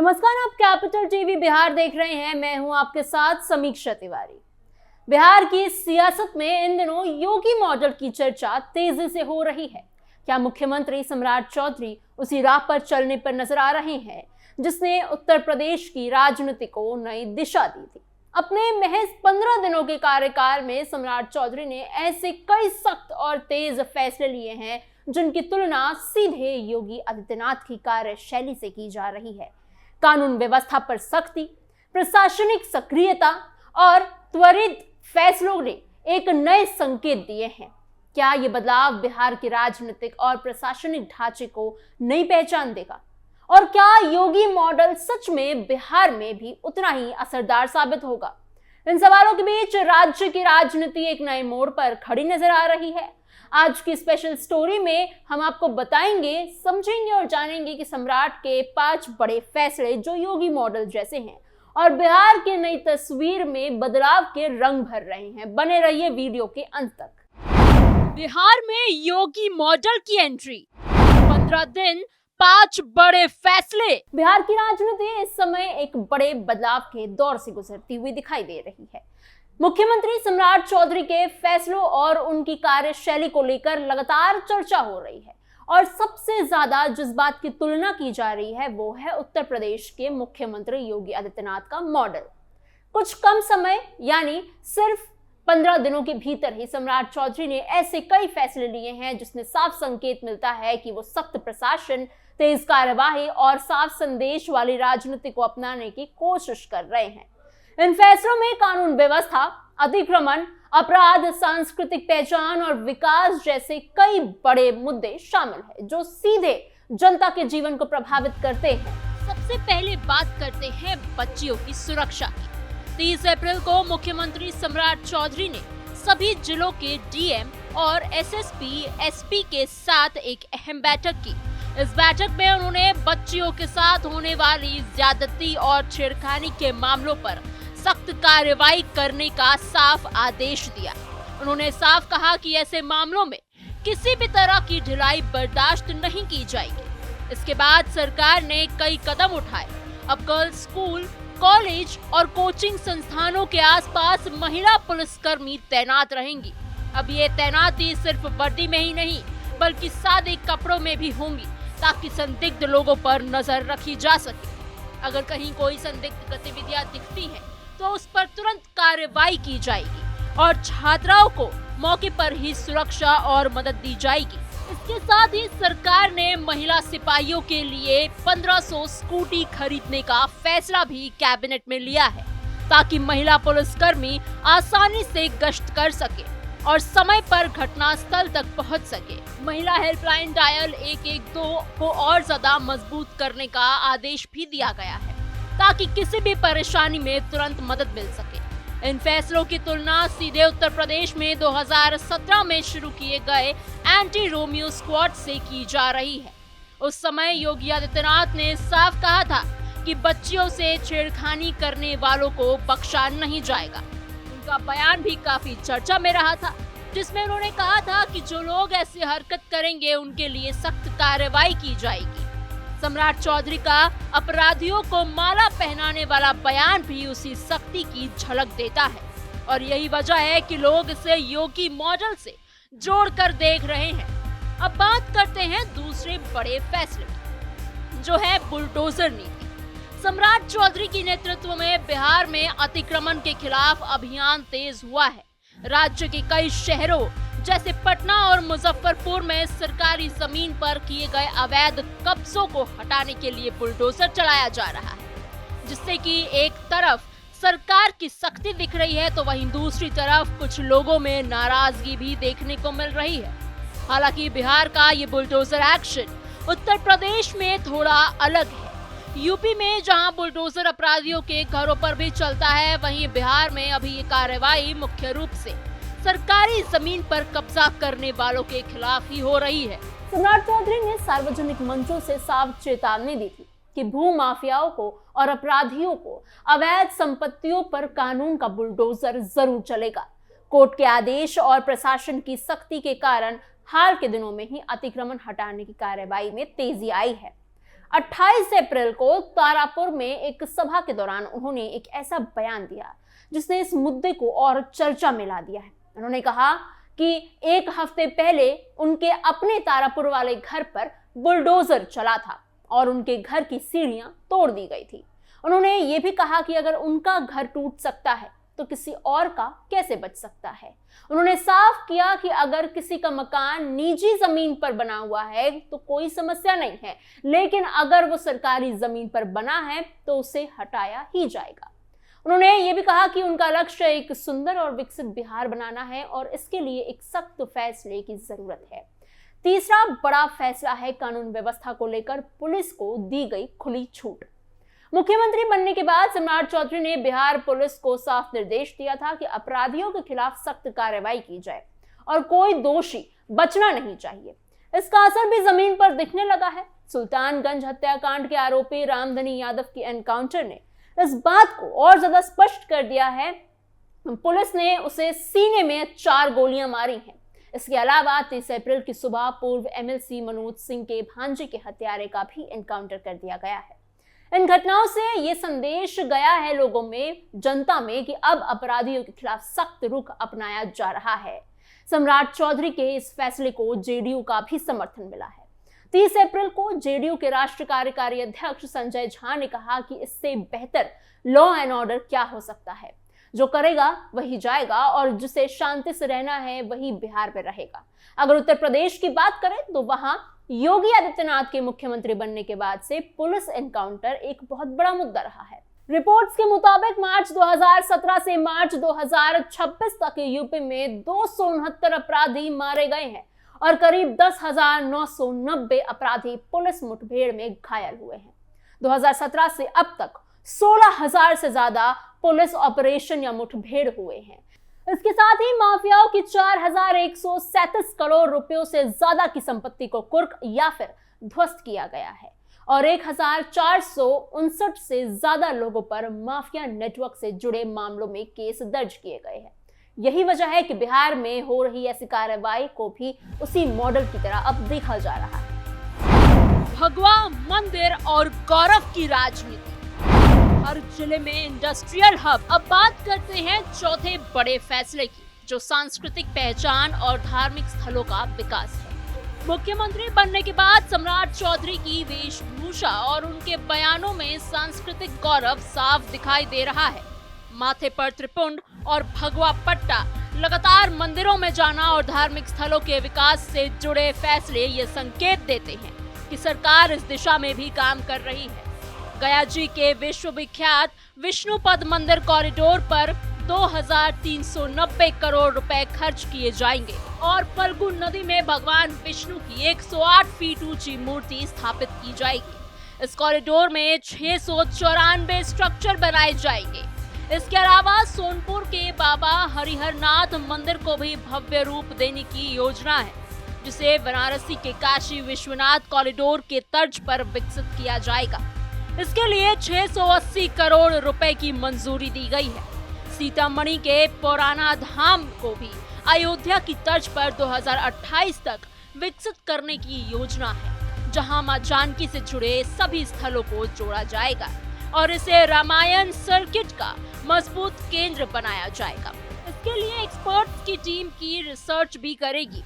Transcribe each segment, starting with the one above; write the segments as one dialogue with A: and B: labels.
A: नमस्कार, आप capital TV Bihar देख रहे हैं। मैं हूं आपके साथ समीक्षा तिवारी। बिहार की सियासत में इन दिनों योगी मॉडल की चर्चा तेजी से हो रही है। क्या मुख्यमंत्री सम्राट चौधरी उसी राह पर चलने पर नजर आ रहे हैं जिसने उत्तर प्रदेश की राजनीति को नई दिशा दी थी? अपने महज 15 दिनों के कार्यकाल में सम्राट चौधरी ने ऐसे कई सख्त और तेज फैसले लिए हैं जिनकी तुलना सीधे योगी आदित्यनाथ की कार्यशैली से की जा रही है। कानून व्यवस्था पर सख्ती, प्रशासनिक सक्रियता और त्वरित फैसलों ने एक नए संकेत दिए हैं। क्या ये बदलाव बिहार के राजनीतिक और प्रशासनिक ढांचे को नई पहचान देगा? और क्या योगी मॉडल सच में बिहार में भी उतना ही असरदार साबित होगा? इन सवालों के बीच राज्य की राजनीति एक नए मोड़ पर खड़ी नजर आ रही है। आज की स्पेशल स्टोरी में हम आपको बताएंगे, समझेंगे और जानेंगे कि सम्राट के 5 बड़े फैसले जो योगी मॉडल जैसे हैं और बिहार की नई तस्वीर में बदलाव के रंग भर रहे हैं। बने रहिए वीडियो के अंत तक।
B: बिहार में योगी मॉडल की एंट्री, 15 दिन 5 बड़े फैसले।
A: बिहार की राजनीति इस समय एक बड़े बदलाव के दौर से गुजरती हुई दिखाई दे रही है। मुख्यमंत्री सम्राट चौधरी के फैसलों और उनकी कार्यशैली को लेकर लगातार चर्चा हो रही है और सबसे ज्यादा जिस बात की तुलना की जा रही है वो है उत्तर प्रदेश के मुख्यमंत्री योगी आदित्यनाथ का मॉडल। कुछ कम समय यानी सिर्फ 15 दिनों के भीतर ही सम्राट चौधरी ने ऐसे कई फैसले लिए हैं जिसने साफ संकेत मिलता है कि वो सख्त प्रशासन, तेज कार्यवाही और साफ संदेश वाली राजनीति को अपनाने की कोशिश कर रहे हैं। इन फैसलों में कानून व्यवस्था, अतिक्रमण, अपराध, सांस्कृतिक पहचान और विकास जैसे कई बड़े मुद्दे शामिल हैं जो सीधे जनता के जीवन को प्रभावित करते हैं।
B: सबसे पहले बात करते हैं बच्चियों की सुरक्षा की। 30 अप्रैल को मुख्यमंत्री सम्राट चौधरी ने सभी जिलों के डीएम और एसएसपी, एसपी के साथ एक अहम बैठक की। इस बैठक में उन्होंने बच्चियों के साथ होने वाली ज्यादती और छेड़खानी के मामलों पर सख्त कार्रवाई करने का साफ आदेश दिया। उन्होंने साफ कहा कि ऐसे मामलों में किसी भी तरह की ढिलाई बर्दाश्त नहीं की जाएगी। इसके बाद सरकार ने कई कदम उठाए। अब गर्ल्स स्कूल, कॉलेज और कोचिंग संस्थानों के आसपास महिला पुलिसकर्मी तैनात रहेंगी। अब ये तैनाती सिर्फ वर्दी में ही नहीं बल्कि सादे कपड़ों में भी होंगी ताकि संदिग्ध लोगों पर नजर रखी जा सके। अगर कहीं कोई संदिग्ध गतिविधियां दिखती हैं तो उस पर तुरंत कार्रवाई की जाएगी और छात्राओं को मौके पर ही सुरक्षा और मदद दी जाएगी। इसके साथ ही सरकार ने महिला सिपाहियों के लिए 1500 स्कूटी खरीदने का फैसला भी कैबिनेट में लिया है ताकि महिला पुलिसकर्मी आसानी से गश्त कर सके और समय पर घटनास्थल तक पहुंच सके। महिला हेल्पलाइन डायल 112 को और ज्यादा मजबूत करने का आदेश भी दिया गया है ताकि किसी भी परेशानी में तुरंत मदद मिल सके। इन फैसलों की तुलना सीधे उत्तर प्रदेश में 2017 में शुरू किए गए एंटी रोमियो स्क्वाड से की जा रही है। उस समय योगी आदित्यनाथ ने साफ कहा था कि बच्चियों से छेड़खानी करने वालों को बख्शा नहीं जाएगा। उनका बयान भी काफी चर्चा में रहा था जिसमें उन्होंने कहा था कि जो लोग ऐसी हरकत करेंगे उनके लिए सख्त कार्रवाई की जाएगी। सम्राट चौधरी का अपराधियों को माला पहनाने वाला बयान भी उसी सख्ती की झलक देता है और यही वजह है कि लोग इसे योगी मॉडल से जोड़कर देख रहे हैं। अब बात करते हैं दूसरे बड़े फैसले जो है बुलडोजर नीति। सम्राट चौधरी के नेतृत्व में बिहार में अतिक्रमण के खिलाफ अभियान तेज हुआ है। राज्य के कई शहरों जैसे पटना और मुजफ्फरपुर में सरकारी जमीन पर किए गए अवैध कब्जों को हटाने के लिए बुलडोजर चलाया जा रहा है, जिससे कि एक तरफ सरकार की सख्ती दिख रही है तो वहीं दूसरी तरफ कुछ लोगों में नाराजगी भी देखने को मिल रही है। हालांकि बिहार का ये बुलडोजर एक्शन उत्तर प्रदेश में थोड़ा अलग है। यूपी में जहां बुलडोजर अपराधियों के घरों पर भी चलता है, वहीं बिहार में अभी ये कार्रवाई मुख्य रूप से सरकारी जमीन पर कब्जा करने वालों के खिलाफ ही हो रही है।
A: सम्राट चौधरी ने सार्वजनिक मंचों से साफ चेतावनी दी थी कि भू माफियाओं को और अपराधियों को अवैध संपत्तियों पर कानून का बुलडोजर जरूर चलेगा। कोर्ट के आदेश और प्रशासन की सख्ती के कारण हाल के दिनों में ही अतिक्रमण हटाने की कार्रवाई में तेजी आई है। 28 अप्रैल को तारापुर में एक सभा के दौरान उन्होंने एक ऐसा बयान दिया जिसने इस मुद्दे को और चर्चा में ला दिया है। उन्होंने कहा कि एक हफ्ते पहले उनके अपने तारापुर वाले घर पर बुलडोजर चला था और उनके घर की सीढ़ियां तोड़ दी गई थी। उन्होंने ये भी कहा कि अगर उनका घर टूट सकता है तो किसी और का कैसे बच सकता है। उन्होंने साफ किया कि अगर किसी का मकान निजी जमीन पर बना हुआ है तो कोई समस्या नहीं है, लेकिन अगर वो सरकारी जमीन पर बना है तो उसे हटाया ही जाएगा। उन्होंने ये भी कहा कि उनका लक्ष्य एक सुंदर और विकसित बिहार बनाना है और इसके लिए एक सख्त फैसले की जरूरत है। तीसरा बड़ा फैसला है कानून व्यवस्था को लेकर पुलिस को दी गई खुली छूट। मुख्यमंत्री बनने के बाद सम्राट चौधरी ने बिहार पुलिस को साफ निर्देश दिया था कि अपराधियों के खिलाफ सख्त कार्रवाई की जाए और कोई दोषी बचना नहीं चाहिए। इसका असर भी जमीन पर दिखने लगा है। सुल्तानगंज हत्याकांड के आरोपी रामधनी यादव की एनकाउंटर ने इस बात को और ज्यादा स्पष्ट कर दिया है। पुलिस ने उसे सीने में 4 गोलियां मारी हैं। इसके अलावा 30 अप्रैल की सुबह पूर्व एमएलसी मनोज सिंह के भांजे के हत्यारे का भी एनकाउंटर कर दिया गया है। इन घटनाओं से ये संदेश गया है लोगों में, जनता में, कि अब अपराधियों के खिलाफ सख्त रुख अपनाया जा रहा है। सम्राट चौधरी के इस फैसले को जेडीयू का भी समर्थन मिला है। 30 अप्रैल को जेडीयू के राष्ट्रीय कार्यकारी अध्यक्ष संजय झा ने कहा कि इससे बेहतर लॉ एंड ऑर्डर क्या हो सकता है। जो करेगा वही जाएगा और जिसे शांति से रहना है वही बिहार में रहेगा। अगर उत्तर प्रदेश की बात करें तो वहां योगी आदित्यनाथ के मुख्यमंत्री बनने के बाद से पुलिस एनकाउंटर एक बहुत बड़ा मुद्दा रहा है। रिपोर्ट्स के मुताबिक मार्च 2017 से मार्च 2026 तक यूपी में 269 अपराधी मारे गए हैं और करीब 10,990 अपराधी पुलिस मुठभेड़ में घायल हुए हैं। 2017 से अब तक 16,000 से ज्यादा पुलिस ऑपरेशन या मुठभेड़ हुए हैं। इसके साथ ही माफियाओं की 4,137 करोड़ रुपयों से ज्यादा की संपत्ति को कुर्क या फिर ध्वस्त किया गया है और 1,459 से ज्यादा लोगों पर माफिया नेटवर्क से जुड़े मामलों में केस दर्ज किए गए हैं। यही वजह है कि बिहार में हो रही ऐसी कार्रवाई को भी उसी मॉडल की तरह अब देखा जा रहा है।
B: भगवा, मंदिर और गौरव की राजनीति, हर जिले में इंडस्ट्रियल हब। अब बात करते हैं चौथे बड़े फैसले की, जो सांस्कृतिक पहचान और धार्मिक स्थलों का विकास है। मुख्यमंत्री बनने के बाद सम्राट चौधरी की वेशभूषा और उनके बयानों में सांस्कृतिक गौरव साफ दिखाई दे रहा है। माथे पर त्रिपुंड और भगवा पट्टा, लगातार मंदिरों में जाना और धार्मिक स्थलों के विकास से जुड़े फैसले ये संकेत देते हैं कि सरकार इस दिशा में भी काम कर रही है। गया जी के विश्वविख्यात विष्णुपद मंदिर कॉरिडोर पर 2,390 करोड़ रुपए खर्च किए जाएंगे और फल्गु नदी में भगवान विष्णु की 108 फीट ऊंची मूर्ति स्थापित की जाएगी। इस कॉरिडोर में 694 स्ट्रक्चर बनाए जाएंगे। इसके अलावा सोनपुर के बाबा हरिहरनाथ मंदिर को भी भव्य रूप देने की योजना है, जिसे वाराणसी के काशी विश्वनाथ कॉरिडोर के तर्ज पर विकसित किया जाएगा। इसके लिए 680 करोड़ रुपए की मंजूरी दी गई है। सीतामढ़ी के पुराना धाम को भी अयोध्या की तर्ज पर 2028 तक विकसित करने की योजना है, जहां मां जानकी से जुड़े सभी स्थलों को जोड़ा जाएगा और इसे रामायण सर्किट का मजबूत केंद्र बनाया जाएगा। इसके लिए एक्सपर्ट्स की टीम की रिसर्च भी करेगी।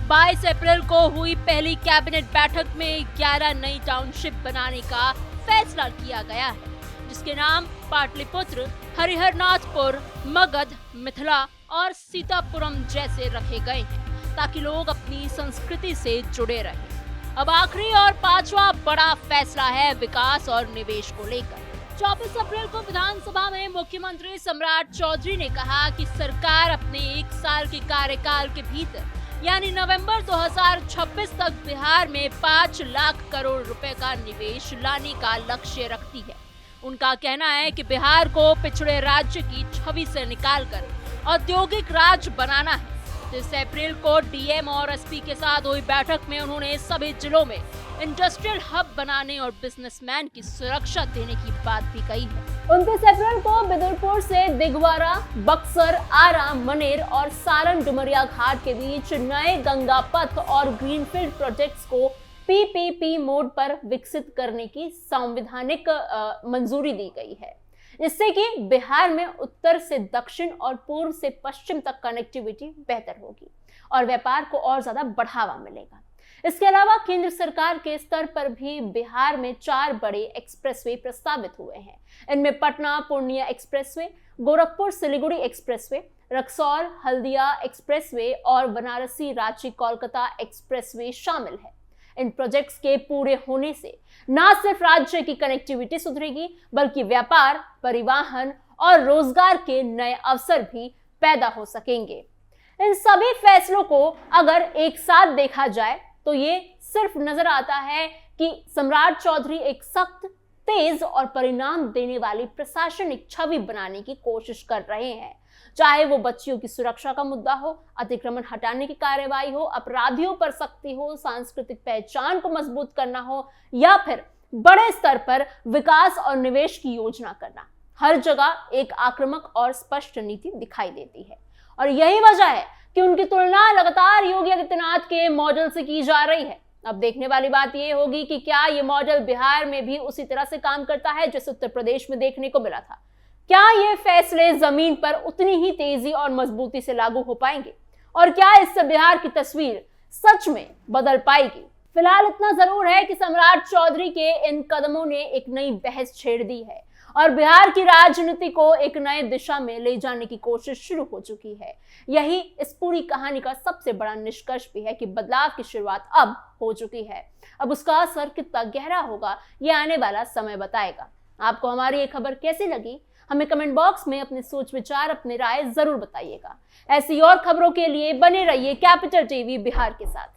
B: 22 अप्रैल को हुई पहली कैबिनेट बैठक में 11 नई टाउनशिप बनाने का फैसला किया गया है, जिसके नाम पाटलिपुत्र, हरिहरनाथपुर, मगध, मिथिला और सीतापुरम जैसे रखे गए हैं, ताकि लोग अपनी संस्कृति से जुड़े रहें। अब आखिरी और 5वां बड़ा फैसला है विकास और निवेश को लेकर। 24 अप्रैल को विधानसभा में मुख्यमंत्री सम्राट चौधरी ने कहा कि सरकार अपने 1 साल के कार्यकाल के भीतर यानी नवंबर 2026 तक बिहार में 5 लाख करोड़ रुपए का निवेश लाने का लक्ष्य रखती है। उनका कहना है कि बिहार को पिछड़े राज्य की छवि से निकालकर औद्योगिक राज्य बनाना है। 30 अप्रैल को डीएम और एसपी के साथ हुई बैठक में उन्होंने सभी जिलों में इंडस्ट्रियल हब बनाने और बिजनेसमैन की सुरक्षा देने की बात भी कही है।
A: 29 अप्रैल को बिदुलपुर से दिगवारा, बक्सर, आरा, मनेर और सारण डुमरिया घाट के बीच नए गंगा पथ और ग्रीनफील्ड प्रोजेक्ट्स को PPP मोड पर विकसित करने की संवैधानिक मंजूरी दी गई है, जिससे कि बिहार में उत्तर से दक्षिण और पूर्व से पश्चिम तक कनेक्टिविटी बेहतर होगी और व्यापार को और ज्यादा बढ़ावा मिलेगा। इसके अलावा केंद्र सरकार के स्तर पर भी बिहार में 4 बड़े एक्सप्रेसवे प्रस्तावित हुए हैं। इनमें Patna Purnia expressway, Gorakhpur Siliguri expressway, Raxaul Haldia expressway और बनारसी रांची कोलकाता एक्सप्रेसवे शामिल है। इन प्रोजेक्ट्स के पूरे होने से न सिर्फ राज्य की कनेक्टिविटी सुधरेगी, बल्कि व्यापार, परिवहन और रोजगार के नए अवसर भी पैदा हो सकेंगे। इन सभी फैसलों को अगर एक साथ देखा जाए तो ये सिर्फ नजर आता है कि सम्राट चौधरी एक सख्त, तेज और परिणाम देने वाली प्रशासनिक छवि बनाने की कोशिश कर रहे हैं। चाहे वो बच्चियों की सुरक्षा का मुद्दा हो, अतिक्रमण हटाने की कार्रवाई हो, अपराधियों पर सख्ती हो, सांस्कृतिक पहचान को मजबूत करना हो या फिर बड़े स्तर पर विकास और निवेश की योजना करना, हर जगह एक आक्रामक और स्पष्ट नीति दिखाई देती है। और यही वजह है कि उनकी तुलना लगातार योगी आदित्यनाथ के मॉडल से की जा रही है। अब देखने वाली बात यह होगी कि क्या ये मॉडल बिहार में भी उसी तरह से काम करता है जैसे उत्तर प्रदेश में देखने को मिला था। क्या ये फैसले जमीन पर उतनी ही तेजी और मजबूती से लागू हो पाएंगे और क्या इससे बिहार की तस्वीर सच में बदल पाएगी। फिलहाल इतना जरूर है कि सम्राट चौधरी के इन कदमों ने एक नई बहस छेड़ दी है और बिहार की राजनीति को एक नए दिशा में ले जाने की कोशिश शुरू हो चुकी है। यही इस पूरी कहानी का सबसे बड़ा निष्कर्ष भी है कि बदलाव की शुरुआत अब हो चुकी है। अब उसका असर कितना गहरा होगा ये आने वाला समय बताएगा। आपको हमारी ये खबर कैसी लगी हमें कमेंट बॉक्स में अपने सोच विचार, अपनी राय जरूर बताइएगा। ऐसी और खबरों के लिए बने रहिए कैपिटल टीवी बिहार के साथ।